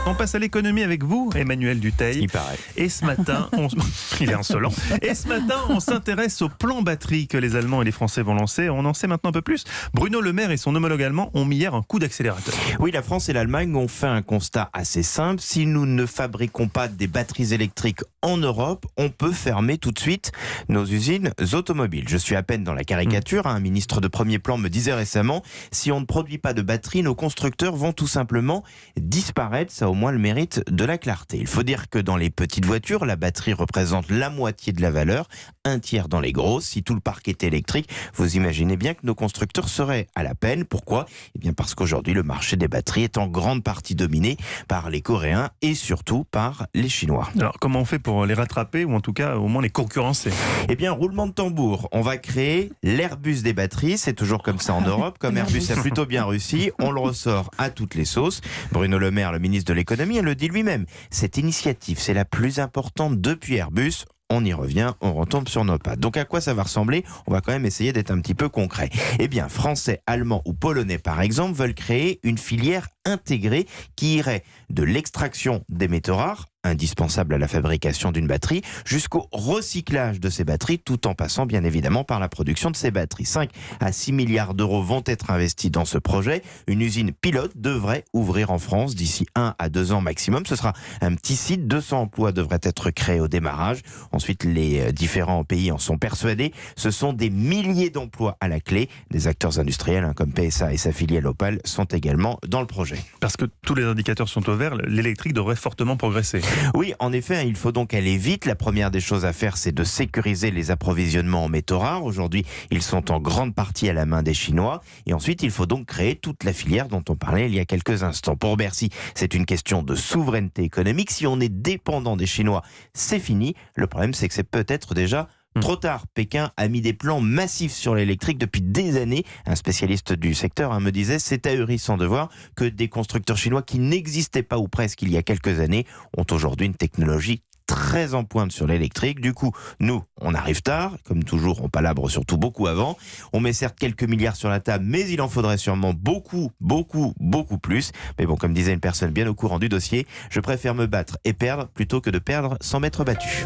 On passe à l'économie avec vous, Emmanuel Dutheil. Il paraît. Et ce matin, il est insolent. Et ce matin, on s'intéresse au plan batterie que les Allemands et les Français vont lancer. On en sait maintenant un peu plus. Bruno Le Maire et son homologue allemand ont mis hier un coup d'accélérateur. Oui, la France et l'Allemagne ont fait un constat assez simple. Si nous ne fabriquons pas des batteries électriques en Europe, on peut fermer tout de suite nos usines automobiles. Je suis à peine dans la caricature. Un ministre de premier plan me disait récemment, si on ne produit pas de batteries, nos constructeurs vont tout simplement disparaître. Ça a au moins le mérite de la clarté. Il faut dire que dans les petites voitures, la batterie représente la moitié de la valeur, un tiers dans les grosses. Si tout le parc était électrique, vous imaginez bien que nos constructeurs seraient à la peine. Pourquoi ? Eh bien parce qu'aujourd'hui, le marché des batteries est en grande partie dominé par les Coréens et surtout par les Chinois. Alors, comment on fait pour les rattraper ou en tout cas au moins les concurrencer ? Eh bien, roulement de tambour, on va créer l'Airbus des batteries. C'est toujours comme ça en Europe. Comme Airbus a plutôt bien réussi, on le ressort à toutes les sauces. Bruno Le Maire, le ministre de l'économie, le dit lui-même. Cette initiative, c'est la plus importante depuis Airbus. On y revient, on retombe sur nos pattes. Donc à quoi ça va ressembler ? On va quand même essayer d'être un petit peu concret. Eh bien, Français, Allemands ou Polonais par exemple veulent créer une filière intégrée qui irait de l'extraction des métaux rares, indispensable à la fabrication d'une batterie, jusqu'au recyclage de ces batteries, tout en passant bien évidemment par la production de ces batteries. 5 à 6 milliards d'euros vont être investis dans ce projet. Une usine pilote devrait ouvrir en France d'ici 1 à 2 ans maximum. Ce sera un petit site, 200 emplois devraient être créés au démarrage. Ensuite, les différents pays en sont persuadés. Ce sont des milliers d'emplois à la clé. Des acteurs industriels comme PSA et sa filiale Opal sont également dans le projet. Parce que tous les indicateurs sont au vert, l'électrique devrait fortement progresser. Oui, en effet, il faut donc aller vite. La première des choses à faire, c'est de sécuriser les approvisionnements en métaux rares. Aujourd'hui, ils sont en grande partie à la main des Chinois. Et ensuite, il faut donc créer toute la filière dont on parlait il y a quelques instants. Pour Bercy, c'est une question de souveraineté économique. Si on est dépendant des Chinois, c'est fini. Le problème, c'est que c'est peut-être déjà trop tard. Pékin a mis des plans massifs sur l'électrique depuis des années. Un spécialiste du secteur me disait, c'est ahurissant de voir que des constructeurs chinois qui n'existaient pas ou presque il y a quelques années ont aujourd'hui une technologie très en pointe sur l'électrique. Du coup, nous, on arrive tard. Comme toujours, on palabre surtout beaucoup avant. On met certes quelques milliards sur la table, mais il en faudrait sûrement beaucoup plus. Mais bon, comme disait une personne bien au courant du dossier, je préfère me battre et perdre plutôt que de perdre sans m'être battu.